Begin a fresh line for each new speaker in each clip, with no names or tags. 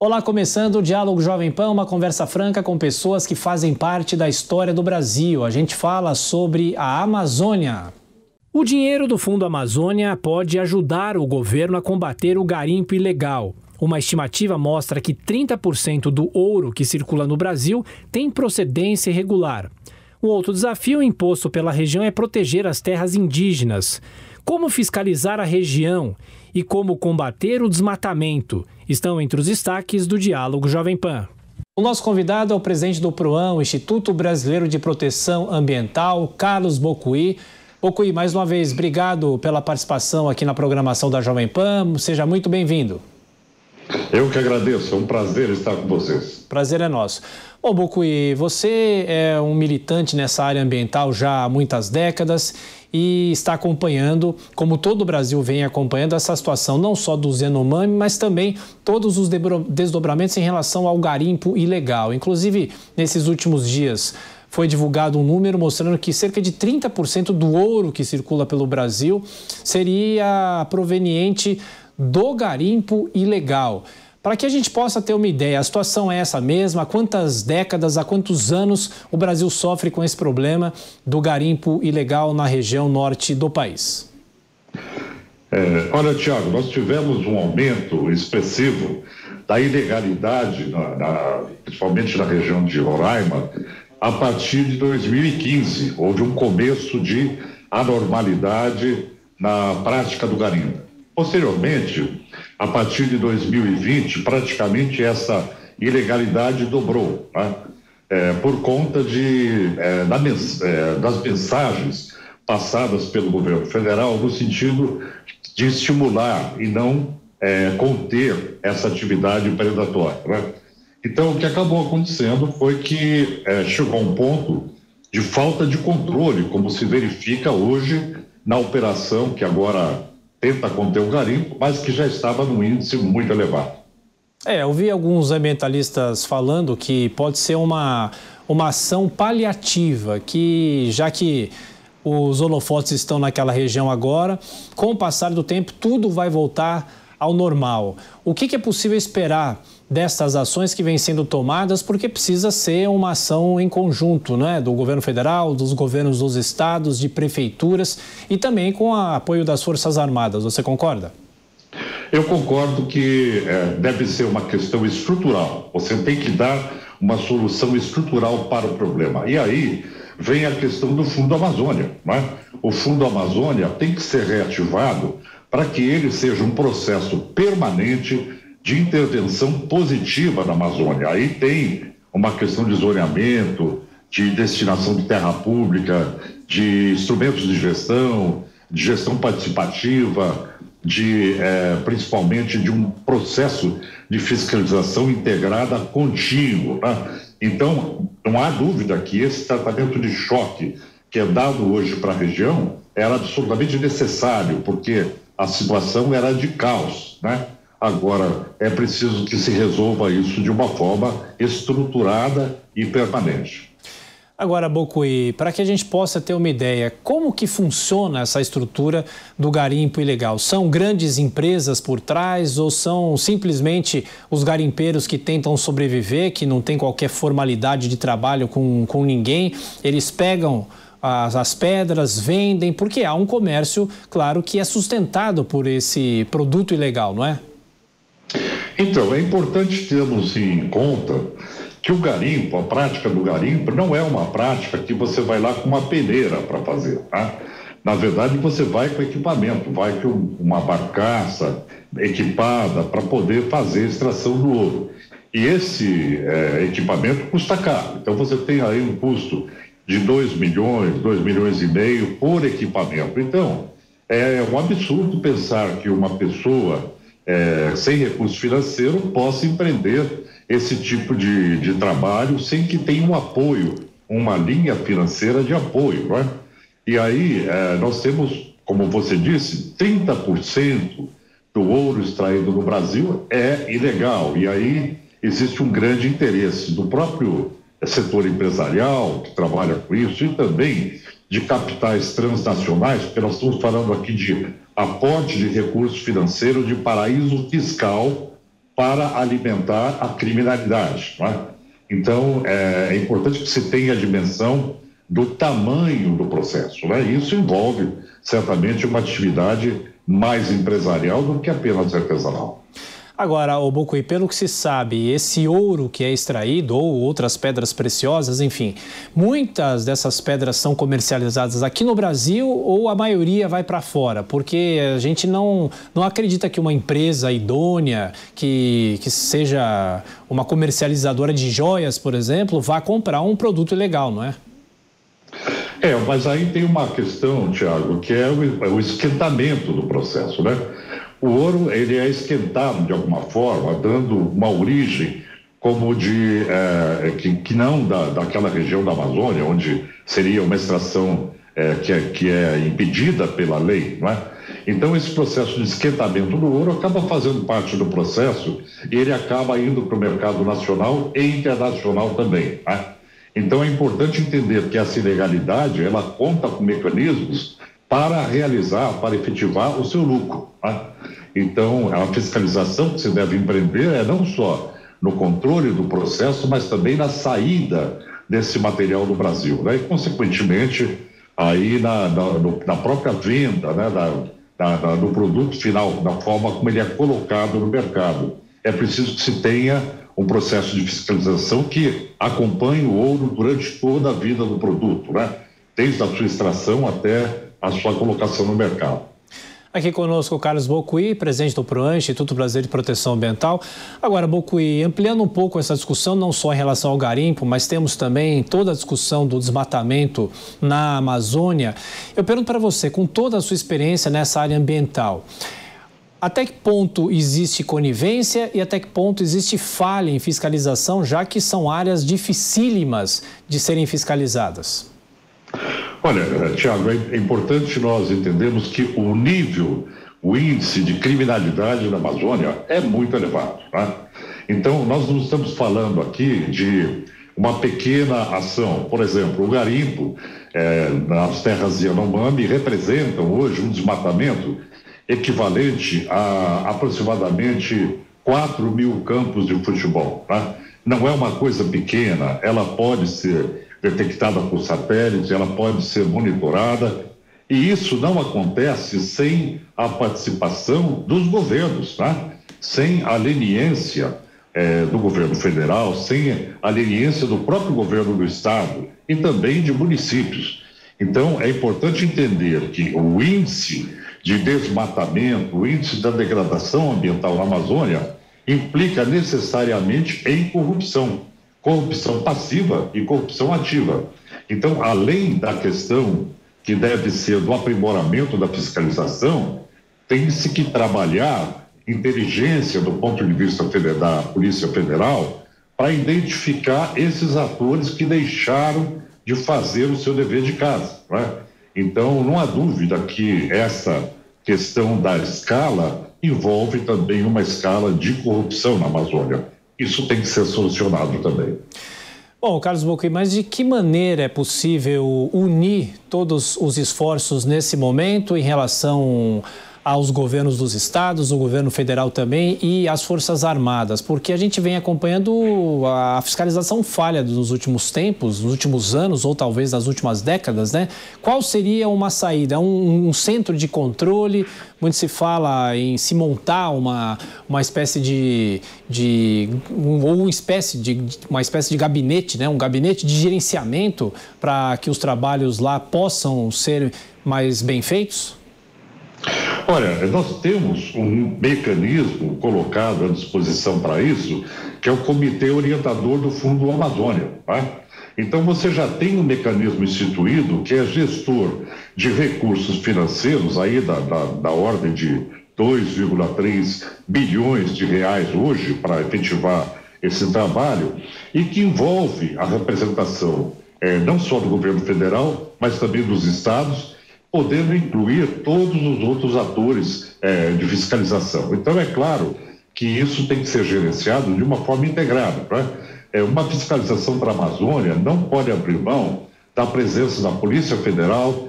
Olá, começando o Diálogo Jovem Pan, uma conversa franca com pessoas que fazem parte da história do Brasil. A gente fala sobre a Amazônia. O dinheiro do Fundo Amazônia pode ajudar o governo a combater o garimpo ilegal. Uma estimativa mostra que 30% do ouro que circula no Brasil tem procedência irregular. Um outro desafio imposto pela região é proteger as terras indígenas. Como fiscalizar a região e como combater o desmatamento estão entre os destaques do Diálogo Jovem Pan. O nosso convidado é o presidente do PROAM, o Instituto Brasileiro de Proteção Ambiental, Carlos Bocuí. Bocuí, mais uma vez, obrigado pela participação aqui na programação da Jovem Pan. Seja muito bem-vindo.
Eu que agradeço, é um prazer estar com vocês.
Prazer é nosso. Bom, Bocuí, você é um militante nessa área ambiental já há muitas décadas e está acompanhando, como todo o Brasil vem acompanhando, essa situação não só do Yanomami, mas também todos os desdobramentos em relação ao garimpo ilegal. Inclusive, nesses últimos dias, foi divulgado um número mostrando que cerca de 30% do ouro que circula pelo Brasil seria proveniente do garimpo ilegal. Para que a gente possa ter uma ideia, a situação é essa mesma? Há quantas décadas, há quantos anos o Brasil sofre com esse problema do garimpo ilegal na região norte do país?
Olha, Tiago, nós tivemos um aumento expressivo da ilegalidade, principalmente na região de Roraima, a partir de 2015. Houve um começo de anormalidade na prática do garimpo. Posteriormente, a partir de 2020, praticamente essa ilegalidade dobrou, né? Por conta das mensagens passadas pelo governo federal no sentido de estimular e não conter essa atividade predatória, né? Então, o que acabou acontecendo foi que chegou a um ponto de falta de controle, como se verifica hoje na operação que agora tenta conter o garimpo, mas que já estava num índice muito elevado.
Eu vi alguns ambientalistas falando que pode ser uma ação paliativa, que já que os holofotes estão naquela região agora, com o passar do tempo tudo vai voltar ao normal. O que é possível esperar destas ações que vêm sendo tomadas, porque precisa ser uma ação em conjunto, né, do governo federal, dos governos dos estados, de prefeituras e também com o apoio das Forças Armadas. Você concorda?
Eu concordo que deve ser uma questão estrutural. Você tem que dar uma solução estrutural para o problema. E aí vem a questão do Fundo Amazônia, né? O Fundo Amazônia tem que ser reativado para que ele seja um processo permanente de intervenção positiva na Amazônia. Aí tem uma questão de zoneamento, de destinação de terra pública, de instrumentos de gestão participativa, principalmente de um processo de fiscalização integrada contínuo, né? Então, não há dúvida que esse tratamento de choque que é dado hoje para a região era absolutamente necessário, porque a situação era de caos, né? Agora, é preciso que se resolva isso de uma forma estruturada e permanente.
Agora, Bocuí, para que a gente possa ter uma ideia, como que funciona essa estrutura do garimpo ilegal? São grandes empresas por trás ou são simplesmente os garimpeiros que tentam sobreviver, que não tem qualquer formalidade de trabalho com ninguém? Eles pegam as pedras, vendem, porque há um comércio, claro, que é sustentado por esse produto ilegal, não é?
Então, é importante termos em conta que o garimpo, a prática do garimpo, não é uma prática que você vai lá com uma peneira para fazer, tá? Na verdade, você vai com equipamento, vai com uma barcaça equipada para poder fazer a extração do ouro. E esse equipamento custa caro. Então, você tem aí um custo de 2 milhões, 2 milhões e meio por equipamento. Então, é um absurdo pensar que uma pessoa sem recurso financeiro possa empreender esse tipo de trabalho sem que tenha um apoio, uma linha financeira de apoio, não é? E aí nós temos, como você disse, 30% do ouro extraído no Brasil é ilegal, e aí existe um grande interesse do próprio setor empresarial que trabalha com isso e também de capitais transnacionais, porque nós estamos falando aqui de aporte de recursos financeiros de paraíso fiscal para alimentar a criminalidade. Não é? Então, é importante que se tenha a dimensão do tamanho do processo. Né? Isso envolve, certamente, uma atividade mais empresarial do que apenas artesanal.
Agora, Bocuí, pelo que se sabe, esse ouro que é extraído ou outras pedras preciosas, enfim, muitas dessas pedras são comercializadas aqui no Brasil ou a maioria vai para fora? Porque a gente não acredita que uma empresa idônea, que seja uma comercializadora de joias, por exemplo, vá comprar um produto ilegal, não é?
Mas aí tem uma questão, Tiago, que é o esquentamento do processo, né? O ouro, ele é esquentado de alguma forma, dando uma origem como de, que não daquela região da Amazônia, onde seria uma extração que é impedida pela lei, não é? Então, esse processo de esquentamento do ouro acaba fazendo parte do processo e ele acaba indo para o mercado nacional e internacional também, né? Então, é importante entender que essa ilegalidade, ela conta com mecanismos para efetivar o seu lucro, né? Então, a fiscalização que se deve empreender é não só no controle do processo, mas também na saída desse material do Brasil, né? E, consequentemente, aí na própria venda, né, do produto final, da forma como ele é colocado no mercado. É preciso que se tenha um processo de fiscalização que acompanhe o ouro durante toda a vida do produto, né? Desde a sua extração até a sua colocação no mercado.
Aqui conosco o Carlos Bocuí, presidente do PROAN, Instituto Brasileiro de Proteção Ambiental. Agora, Bocuí, ampliando um pouco essa discussão, não só em relação ao garimpo, mas temos também toda a discussão do desmatamento na Amazônia. Eu pergunto para você, com toda a sua experiência nessa área ambiental, até que ponto existe conivência e até que ponto existe falha em fiscalização, já que são áreas dificílimas de serem fiscalizadas?
Olha, Tiago, é importante nós entendermos que o índice de criminalidade na Amazônia é muito elevado, né? Então, nós não estamos falando aqui de uma pequena ação. Por exemplo, o garimpo nas terras Yanomami representam hoje um desmatamento equivalente a aproximadamente 4.000 campos de futebol, né? Não é uma coisa pequena, ela pode ser detectada por satélites, ela pode ser monitorada, e isso não acontece sem a participação dos governos, né? Sem a leniência do governo federal, sem a leniência do próprio governo do estado e também de municípios. Então, é importante entender que o índice de desmatamento, o índice da degradação ambiental na Amazônia implica necessariamente em corrupção passiva e corrupção ativa. Então, além da questão que deve ser do aprimoramento da fiscalização, tem-se que trabalhar inteligência do ponto de vista da Polícia Federal para identificar esses atores que deixaram de fazer o seu dever de casa, né? Então, não há dúvida que essa questão da escala envolve também uma escala de corrupção na Amazônia. Isso tem que ser solucionado também.
Bom, Carlos Bocuí, mas de que maneira é possível unir todos os esforços nesse momento em relação aos governos dos estados, o governo federal também e as Forças Armadas? Porque a gente vem acompanhando a fiscalização falha nos últimos tempos, nos últimos anos ou talvez nas últimas décadas, né? Qual seria uma saída? Um centro de controle? Muito se fala em se montar uma espécie uma espécie de gabinete, né? Um gabinete de gerenciamento para que os trabalhos lá possam ser mais bem feitos?
Olha, nós temos um mecanismo colocado à disposição para isso, que é o Comitê Orientador do Fundo Amazônia, tá? Então, você já tem um mecanismo instituído que é gestor de recursos financeiros aí da ordem de 2,3 bilhões de reais hoje para efetivar esse trabalho e que envolve a representação não só do governo federal, mas também dos estados, podendo incluir todos os outros atores de fiscalização. Então, é claro que isso tem que ser gerenciado de uma forma integrada, né? Uma fiscalização para a Amazônia não pode abrir mão da presença da Polícia Federal,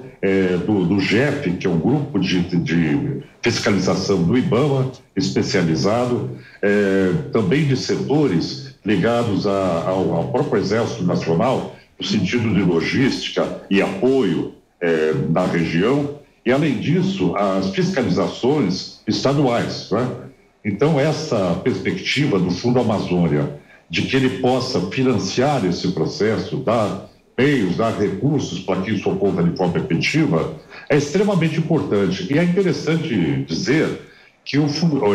do GEF, que é um grupo de fiscalização do IBAMA, especializado, também de setores ligados ao próprio Exército Nacional, no sentido de logística e apoio na região, e, além disso, as fiscalizações estaduais, né? Então, essa perspectiva do Fundo Amazônia, de que ele possa financiar esse processo, dar meios, dar recursos para que isso ocorra de forma efetiva, é extremamente importante. E é interessante dizer que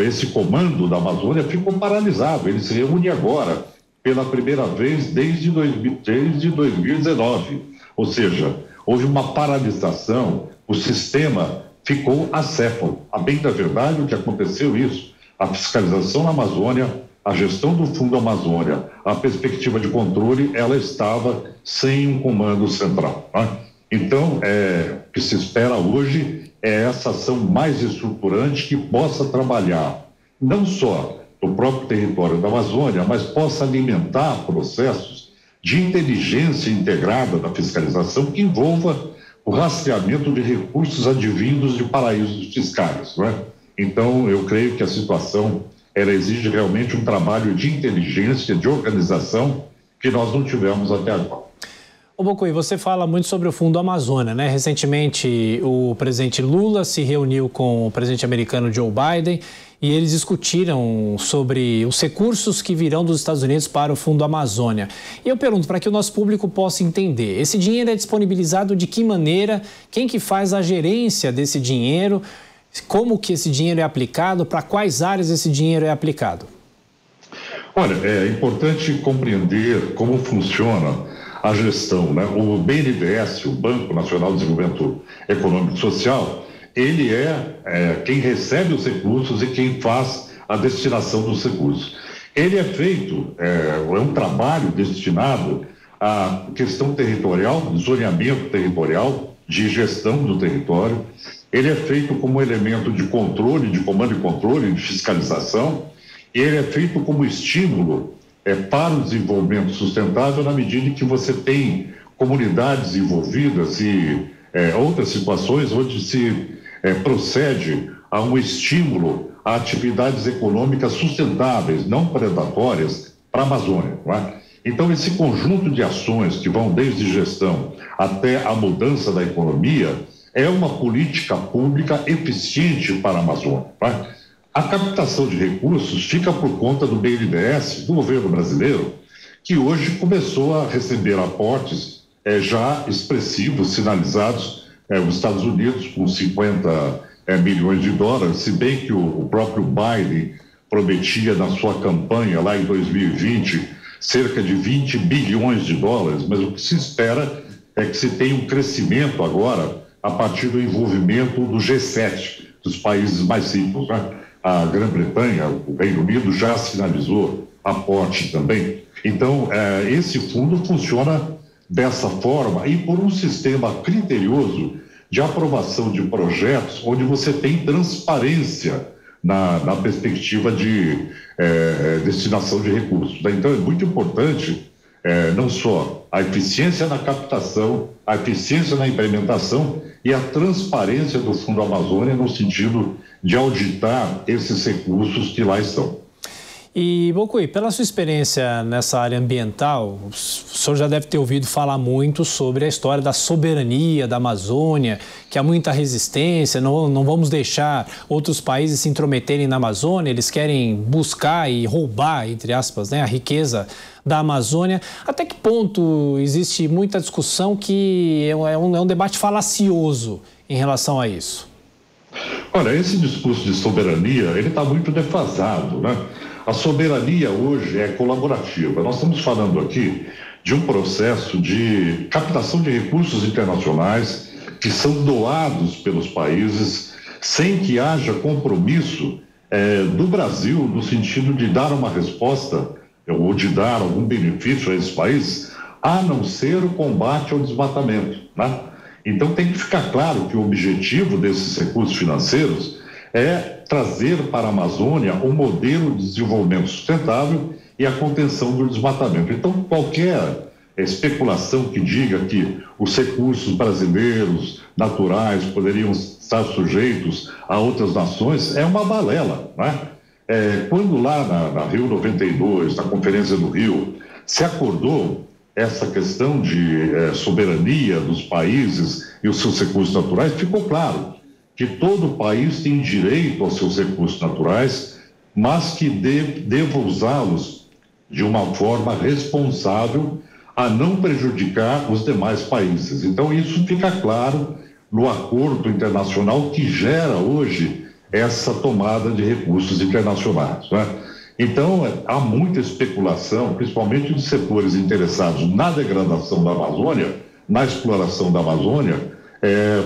esse comando da Amazônia ficou paralisado. Ele se reúne agora, pela primeira vez desde 2019. Ou seja, houve uma paralisação, o sistema ficou acéfalo. A bem da verdade, o que aconteceu isso, a fiscalização na Amazônia, a gestão do Fundo Amazônia, a perspectiva de controle, ela estava sem um comando central, né? Então, o que se espera hoje é essa ação mais estruturante que possa trabalhar não só no próprio território da Amazônia, mas possa alimentar processos de inteligência integrada da fiscalização que envolva o rastreamento de recursos advindos de paraísos fiscais, né? Então, eu creio que a situação ela exige realmente um trabalho de inteligência, de organização, que nós não tivemos até agora.
Ô Bocoi, você fala muito sobre o Fundo Amazônia, né? Recentemente, o presidente Lula se reuniu com o presidente americano Joe Biden e eles discutiram sobre os recursos que virão dos Estados Unidos para o Fundo Amazônia. E eu pergunto, para que o nosso público possa entender, esse dinheiro é disponibilizado de que maneira? Quem que faz a gerência desse dinheiro? Como que esse dinheiro é aplicado? Para quais áreas esse dinheiro é aplicado?
Olha, é importante compreender como funciona a gestão, né? O BNDES, o Banco Nacional de Desenvolvimento Econômico e Social, ele é quem recebe os recursos e quem faz a destinação dos recursos. Ele é feito, é um trabalho destinado à questão territorial, zoneamento territorial, de gestão do território. Ele é feito como elemento de controle, de comando e controle, de fiscalização, e ele é feito como estímulo para o desenvolvimento sustentável na medida em que você tem comunidades envolvidas e outras situações onde se procede a um estímulo a atividades econômicas sustentáveis, não predatórias, para a Amazônia, não é? Então, esse conjunto de ações que vão desde gestão até a mudança da economia é uma política pública eficiente para a Amazônia, não é? A captação de recursos fica por conta do BNDES, do governo brasileiro, que hoje começou a receber aportes já expressivos, sinalizados, os Estados Unidos com 50 milhões de dólares, se bem que o próprio Biden prometia na sua campanha lá em 2020 cerca de 20 bilhões de dólares, mas o que se espera é que se tenha um crescimento agora a partir do envolvimento do G7, dos países mais ricos, né? A Grã-Bretanha, o Reino Unido já sinalizou aporte também. Então, esse fundo funciona dessa forma e por um sistema criterioso de aprovação de projetos onde você tem transparência na perspectiva de destinação de recursos. Então, é muito importante não só a eficiência na captação, a eficiência na implementação e a transparência do Fundo Amazônia no sentido de auditar esses recursos que lá estão.
E, Bocoi, pela sua experiência nessa área ambiental, o senhor já deve ter ouvido falar muito sobre a história da soberania da Amazônia, que há muita resistência, não vamos deixar outros países se intrometerem na Amazônia, eles querem buscar e roubar, entre aspas, né, a riqueza da Amazônia. Até que ponto existe muita discussão que é um debate falacioso em relação a isso?
Olha, esse discurso de soberania, ele está muito defasado, né? A soberania hoje é colaborativa. Nós estamos falando aqui de um processo de captação de recursos internacionais que são doados pelos países sem que haja compromisso do Brasil no sentido de dar uma resposta ou de dar algum benefício a esses países, a não ser o combate ao desmatamento, né? Então tem que ficar claro que o objetivo desses recursos financeiros é trazer para a Amazônia um modelo de desenvolvimento sustentável e a contenção do desmatamento. Então, qualquer especulação que diga que os recursos brasileiros naturais poderiam estar sujeitos a outras nações, é uma balela, né? Quando lá na Rio 92, na Conferência do Rio, se acordou essa questão de soberania dos países e os seus recursos naturais, ficou claro que todo país tem direito aos seus recursos naturais, mas que deva usá-los de uma forma responsável a não prejudicar os demais países. Então, isso fica claro no acordo internacional que gera hoje essa tomada de recursos internacionais, né? Então, há muita especulação, principalmente de setores interessados na degradação da Amazônia, na exploração da Amazônia,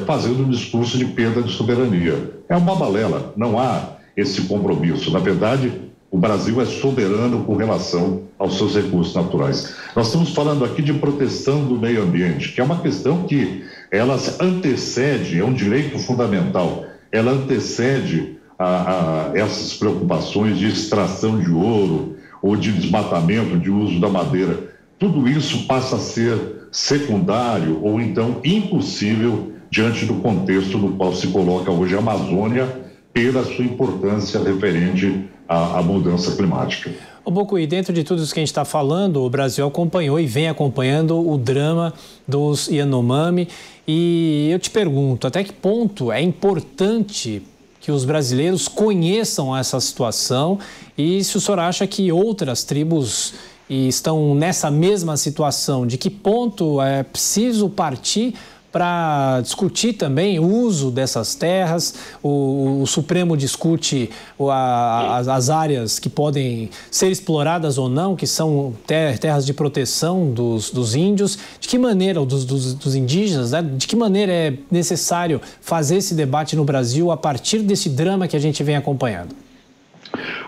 fazendo um discurso de perda de soberania. É uma balela, não há esse compromisso. Na verdade, o Brasil é soberano com relação aos seus recursos naturais. Nós estamos falando aqui de proteção do meio ambiente, que é uma questão que ela antecede, é um direito fundamental, ela antecede a essas preocupações de extração de ouro ou de desmatamento, de uso da madeira. Tudo isso passa a ser secundário ou então impossível diante do contexto no qual se coloca hoje a Amazônia pela sua importância referente à mudança climática.
Ô Bocuí, dentro de tudo isso que a gente está falando, o Brasil acompanhou e vem acompanhando o drama dos Yanomami, e eu te pergunto, até que ponto é importante que os brasileiros conheçam essa situação e se o senhor acha que outras tribos estão nessa mesma situação, de que ponto é preciso partir para discutir também o uso dessas terras. O Supremo discute as áreas que podem ser exploradas ou não, que são terras de proteção dos índios. De que maneira, dos indígenas, né? De que maneira é necessário fazer esse debate no Brasil a partir desse drama que a gente vem acompanhando?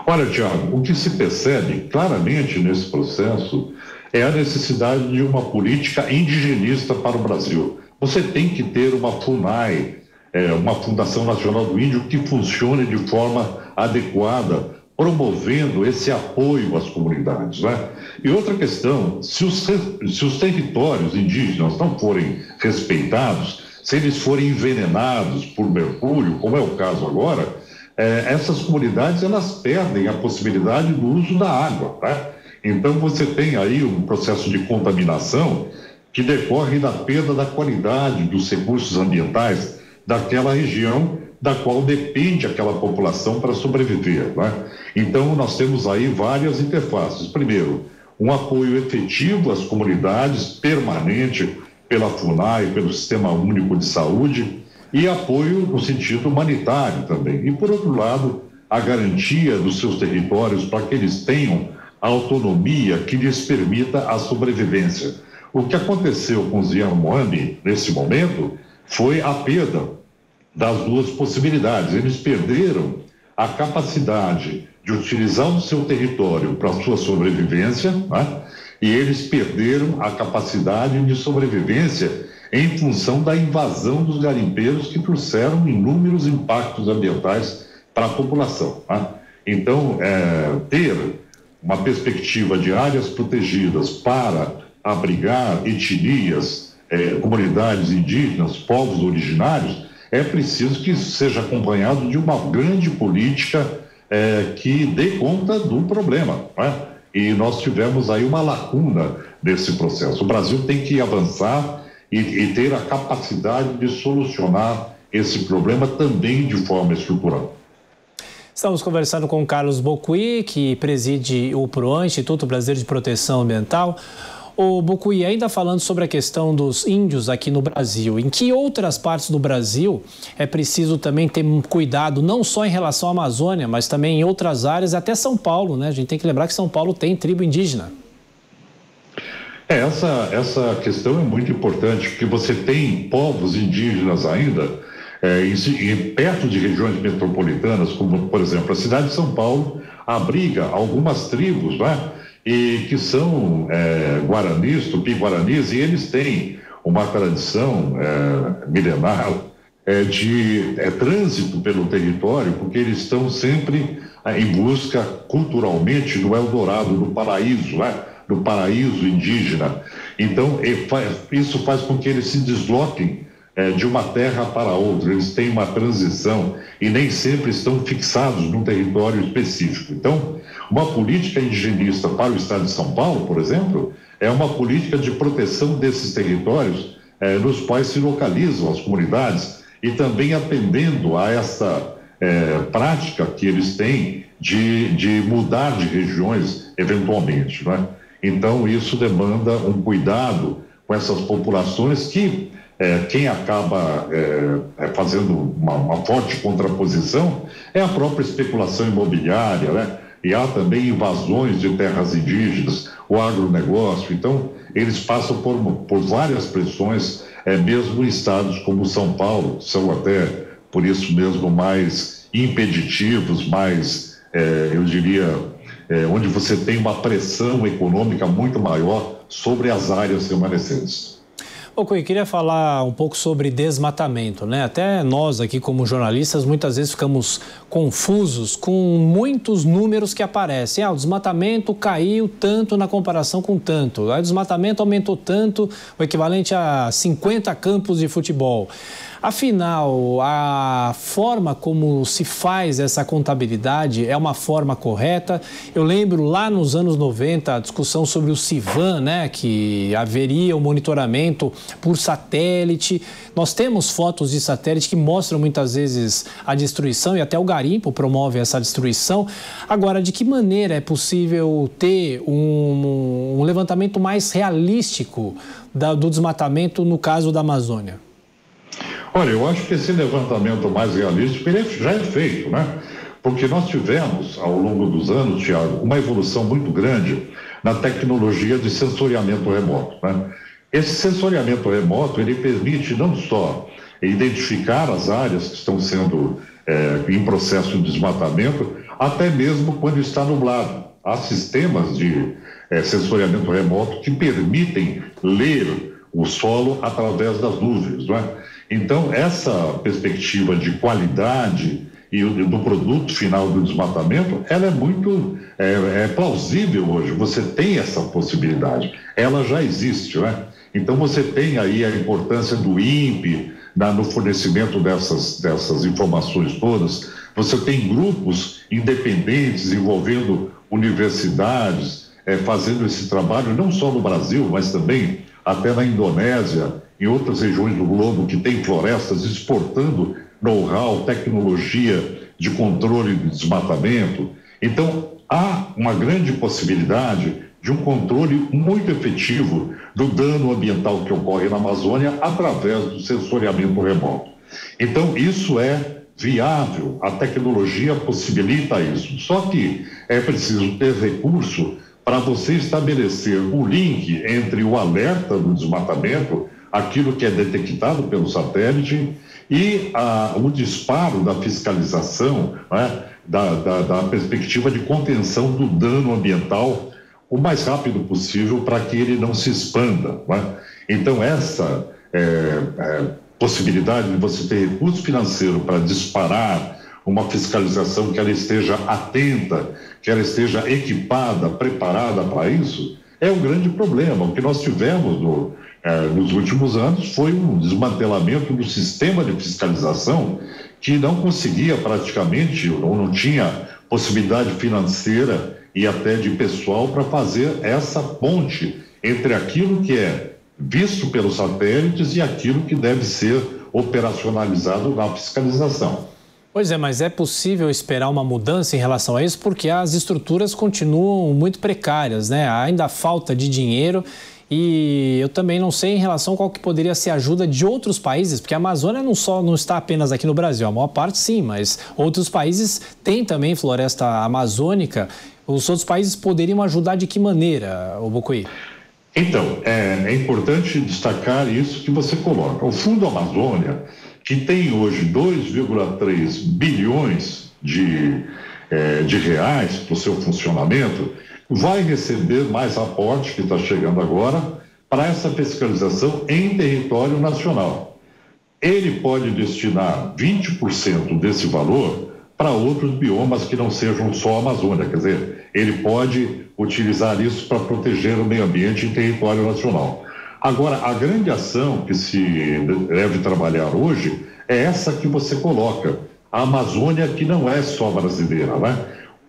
Olha, Tiago, o que se percebe claramente nesse processo é a necessidade de uma política indigenista para o Brasil. Você tem que ter uma FUNAI, uma Fundação Nacional do Índio, que funcione de forma adequada, promovendo esse apoio às comunidades, né? E outra questão, se os territórios indígenas não forem respeitados, se eles forem envenenados por mercúrio, como é o caso agora, essas comunidades elas perdem a possibilidade do uso da água, né? Então você tem aí um processo de contaminação que decorre da perda da qualidade dos recursos ambientais daquela região da qual depende aquela população para sobreviver, né? Então nós temos aí várias interfaces. Primeiro, um apoio efetivo às comunidades, permanente pela FUNAI, pelo Sistema Único de Saúde, e apoio no sentido humanitário também. E, por outro lado, a garantia dos seus territórios para que eles tenham a autonomia que lhes permita a sobrevivência. O que aconteceu com os Yanomami, nesse momento, foi a perda das duas possibilidades. Eles perderam a capacidade de utilizar o seu território para a sua sobrevivência, né? E eles perderam a capacidade de sobrevivência em função da invasão dos garimpeiros que trouxeram inúmeros impactos ambientais para a população, né? Então, ter uma perspectiva de áreas protegidas para abrigar etnias, comunidades indígenas, povos originários, é preciso que isso seja acompanhado de uma grande política que dê conta do problema, né? E nós tivemos aí uma lacuna nesse processo. O Brasil tem que avançar e ter a capacidade de solucionar esse problema também de forma estrutural.
Estamos conversando com o Carlos Bocuí, que preside o PROAN, Instituto Brasileiro de Proteção Ambiental. O Bocuí, ainda falando sobre a questão dos índios aqui no Brasil, em que outras partes do Brasil é preciso também ter cuidado, não só em relação à Amazônia, mas também em outras áreas, até São Paulo, né? A gente tem que lembrar que São Paulo tem tribo indígena.
Essa questão é muito importante, porque você tem povos indígenas ainda perto de regiões metropolitanas, como, por exemplo, a cidade de São Paulo abriga algumas tribos, né? E que são guaranis, tupi-guaranis, e eles têm uma tradição milenar de trânsito pelo território, porque eles estão sempre em busca, culturalmente, do Eldorado, do paraíso, né? Do paraíso indígena. Então, isso faz com que eles se desloquem de uma terra para outra, eles têm uma transição e nem sempre estão fixados num território específico. Então, uma política indigenista para o estado de São Paulo, por exemplo, é uma política de proteção desses territórios nos quais se localizam as comunidades e também atendendo a essa prática que eles têm de mudar de regiões eventualmente, né? Então, isso demanda um cuidado com essas populações que quem acaba fazendo uma forte contraposição é a própria especulação imobiliária, né? E há também invasões de terras indígenas, o agronegócio. Então, eles passam por várias pressões, mesmo em estados como São Paulo, que são até, por isso mesmo, mais impeditivos, mais, eu diria, onde você tem uma pressão econômica muito maior sobre as áreas remanescentes.
Ô, Cui, queria falar um pouco sobre desmatamento, né? Até nós aqui como jornalistas muitas vezes ficamos confusos com muitos números que aparecem. O desmatamento caiu tanto na comparação com tanto. O desmatamento aumentou tanto, o equivalente a 50 campos de futebol. Afinal, a forma como se faz essa contabilidade é uma forma correta? Eu lembro lá nos anos 90 a discussão sobre o CIVAM, né, que haveria o monitoramento por satélite. Nós temos fotos de satélite que mostram muitas vezes a destruição e até o garimpo promove essa destruição. Agora, de que maneira é possível ter um levantamento mais realístico do desmatamento no caso da Amazônia?
Olha, eu acho que esse levantamento mais realístico ele já é feito, né? Porque nós tivemos, ao longo dos anos, Tiago, uma evolução muito grande na tecnologia de sensoriamento remoto, né? Esse sensoriamento remoto, ele permite não só identificar as áreas que estão sendo em processo de desmatamento, até mesmo quando está nublado. Há sistemas de sensoriamento remoto que permitem ler o solo através das nuvens, não é? Então, essa perspectiva de qualidade e do produto final do desmatamento, ela é muito plausível hoje. Você tem essa possibilidade, ela já existe, né? Então, você tem aí a importância do INPE no fornecimento dessas informações todas. Você tem grupos independentes envolvendo universidades, fazendo esse trabalho, não só no Brasil, mas também até na Indonésia, em outras regiões do globo que tem florestas, exportando know-how, tecnologia de controle de desmatamento. Então, há uma grande possibilidade de um controle muito efetivo do dano ambiental que ocorre na Amazônia através do sensoriamento remoto. Então, isso é viável, a tecnologia possibilita isso. Só que é preciso ter recurso para você estabelecer o link entre o alerta do desmatamento, aquilo que é detectado pelo satélite, e o disparo da fiscalização, né, da perspectiva de contenção do dano ambiental o mais rápido possível para que ele não se expanda, né? Então, essa possibilidade de você ter recurso financeiro para disparar uma fiscalização que ela esteja atenta, que ela esteja equipada, preparada para isso, é um grande problema. O que nós tivemos nos últimos anos foi um desmantelamento do sistema de fiscalização que não conseguia praticamente, ou não tinha possibilidade financeira e até de pessoal para fazer essa ponte entre aquilo que é visto pelos satélites e aquilo que deve ser operacionalizado na fiscalização.
Pois é, mas é possível esperar uma mudança em relação a isso porque as estruturas continuam muito precárias, né? Há ainda falta de dinheiro e eu também não sei em relação a qual que poderia ser a ajuda de outros países, porque a Amazônia não está apenas aqui no Brasil, a maior parte sim, mas outros países têm também floresta amazônica. Os outros países poderiam ajudar de que maneira, Bocuí?
Então, é importante destacar isso que você coloca. O Fundo Amazônia, que tem hoje 2,3 bilhões de reais para o seu funcionamento, vai receber mais aporte, que está chegando agora, para essa fiscalização em território nacional. Ele pode destinar 20% desse valor para outros biomas que não sejam só a Amazônia, quer dizer, ele pode utilizar isso para proteger o meio ambiente em território nacional. Agora, a grande ação que se deve trabalhar hoje é essa que você coloca, a Amazônia, que não é só brasileira, né?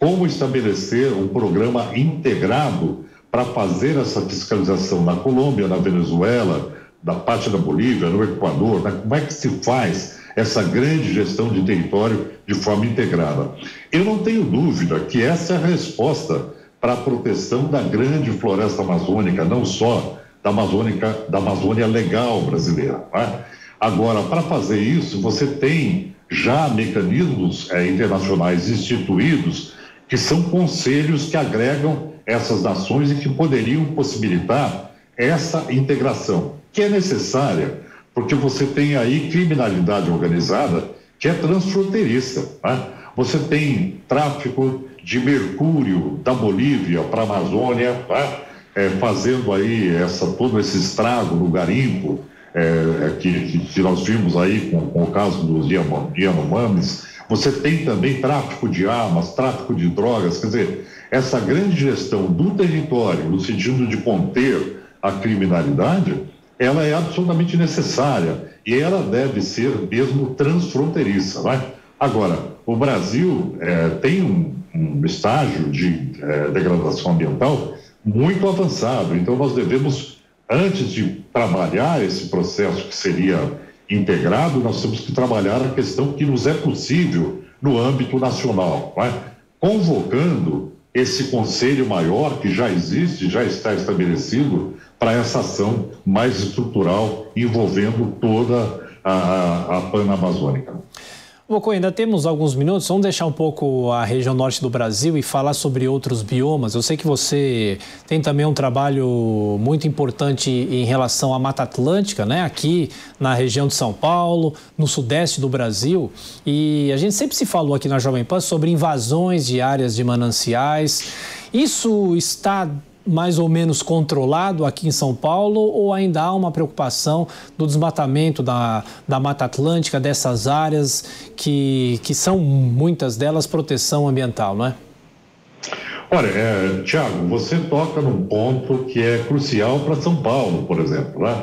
Como estabelecer um programa integrado para fazer essa fiscalização na Colômbia, na Venezuela, da parte da Bolívia, no Equador, né? Como é que se faz essa grande gestão de território de forma integrada? Eu não tenho dúvida que essa é a resposta para a proteção da grande floresta amazônica, não só da Amazônia legal brasileira, né? Agora, para fazer isso, você tem já mecanismos internacionais instituídos, que são conselhos que agregam essas nações e que poderiam possibilitar essa integração, que é necessária, porque você tem aí criminalidade organizada que é transfronteiriça, né? Você tem tráfico de mercúrio da Bolívia para a Amazônia, né? Fazendo aí todo esse estrago no garimpo, que nós vimos aí com o caso dos Yanomamis. Você tem também tráfico de armas, tráfico de drogas, quer dizer, essa grande gestão do território, no sentido de conter a criminalidade, ela é absolutamente necessária e ela deve ser mesmo transfronteiriça, né? Agora, o Brasil tem um estágio de degradação ambiental muito avançado, então nós devemos, antes de trabalhar esse processo que seria integrado, nós temos que trabalhar a questão que nos é possível no âmbito nacional, né? Convocando esse conselho maior que já existe, já está estabelecido para essa ação mais estrutural envolvendo toda a Panamazônica.
Bocô, ainda temos alguns minutos, vamos deixar um pouco a região norte do Brasil e falar sobre outros biomas. Eu sei que você tem também um trabalho muito importante em relação à Mata Atlântica, né? Aqui na região de São Paulo, no sudeste do Brasil. E a gente sempre se falou aqui na Jovem Pan sobre invasões de áreas de mananciais. Isso está mais ou menos controlado aqui em São Paulo ou ainda há uma preocupação do desmatamento da Mata Atlântica, dessas áreas que são, muitas delas, proteção ambiental, não é?
Olha, Tiago, você toca num ponto que é crucial para São Paulo, por exemplo, né?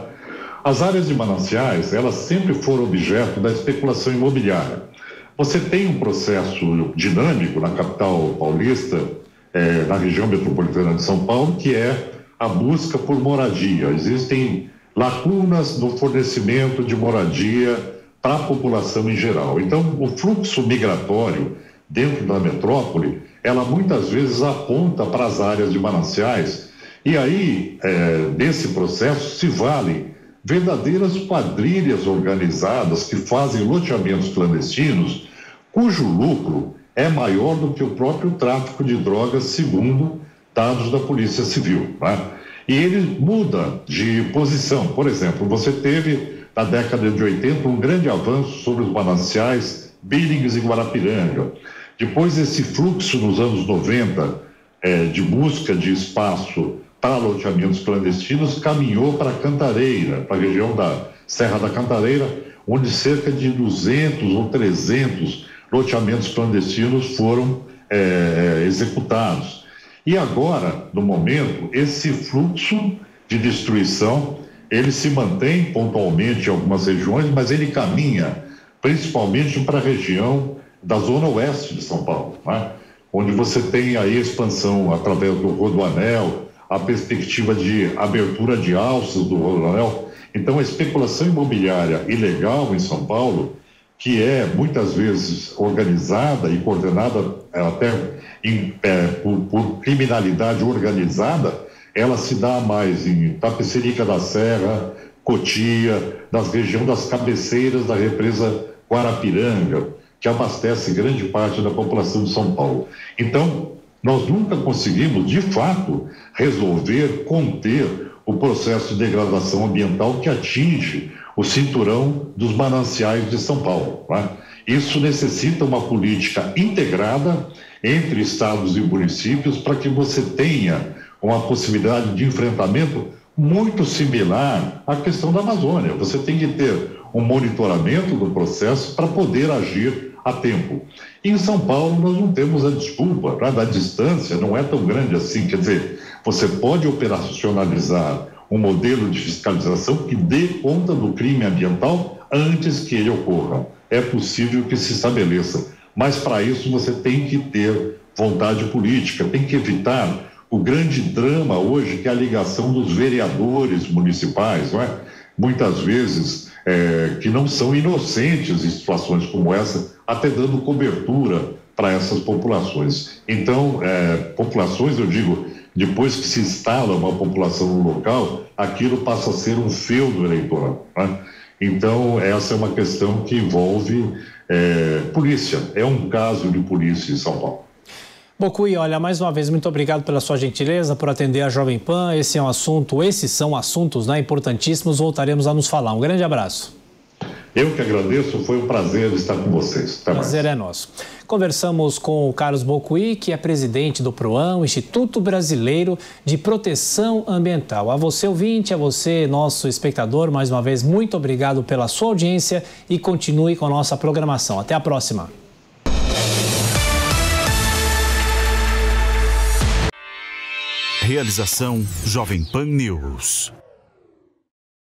As áreas de mananciais, elas sempre foram objeto da especulação imobiliária. Você tem um processo dinâmico na capital paulista, na região metropolitana de São Paulo, que é a busca por moradia. Existem lacunas no fornecimento de moradia para a população em geral. Então, o fluxo migratório dentro da metrópole, ela muitas vezes aponta para as áreas de mananciais, e aí, desse processo, se valem verdadeiras quadrilhas organizadas que fazem loteamentos clandestinos, cujo lucro é maior do que o próprio tráfico de drogas, segundo dados da Polícia Civil, né? E ele muda de posição. Por exemplo, você teve, na década de 80, um grande avanço sobre os mananciais Billings e Guarapiranga. Depois, esse fluxo, nos anos 90, de busca de espaço para loteamentos clandestinos, caminhou para Cantareira, para a região da Serra da Cantareira, onde cerca de 200 ou 300 loteamentos clandestinos foram executados. E agora, no momento, esse fluxo de destruição, ele se mantém pontualmente em algumas regiões, mas ele caminha principalmente para a região da zona oeste de São Paulo, né? Onde você tem aí a expansão através do Rodoanel, a perspectiva de abertura de alças do Rodoanel. Então, a especulação imobiliária ilegal em São Paulo, que é muitas vezes organizada e coordenada até por criminalidade organizada, ela se dá mais em Tapecerica da Serra, Cotia, nas regiões das cabeceiras da represa Guarapiranga, que abastece grande parte da população de São Paulo. Então, nós nunca conseguimos, de fato, resolver, conter o processo de degradação ambiental que atinge o cinturão dos mananciais de São Paulo, né? Isso necessita uma política integrada entre estados e municípios para que você tenha uma possibilidade de enfrentamento muito similar à questão da Amazônia. Você tem que ter um monitoramento do processo para poder agir a tempo. Em São Paulo, nós não temos a desculpa, né? A distância não é tão grande assim, quer dizer, você pode operacionalizar um modelo de fiscalização que dê conta do crime ambiental antes que ele ocorra. É possível que se estabeleça, mas para isso você tem que ter vontade política, tem que evitar o grande drama hoje, que é a ligação dos vereadores municipais, não é? Muitas vezes que não são inocentes em situações como essa, até dando cobertura para essas populações. Então, populações, eu digo, depois que se instala uma população no local, aquilo passa a ser um feudo eleitoral, né? Então, essa é uma questão que envolve polícia. É um caso de polícia em São Paulo.
Bocuí, olha, mais uma vez, muito obrigado pela sua gentileza, por atender a Jovem Pan. Esses são assuntos, né, importantíssimos. Voltaremos a nos falar. Um grande abraço.
Eu que agradeço, foi um prazer estar com vocês. Até mais.
Prazer é nosso. Conversamos com o Carlos Bocuí, que é presidente do PROAM, Instituto Brasileiro de Proteção Ambiental. A você, ouvinte, a você, nosso espectador, mais uma vez, muito obrigado pela sua audiência e continue com a nossa programação. Até a próxima.
Realização Jovem Pan News.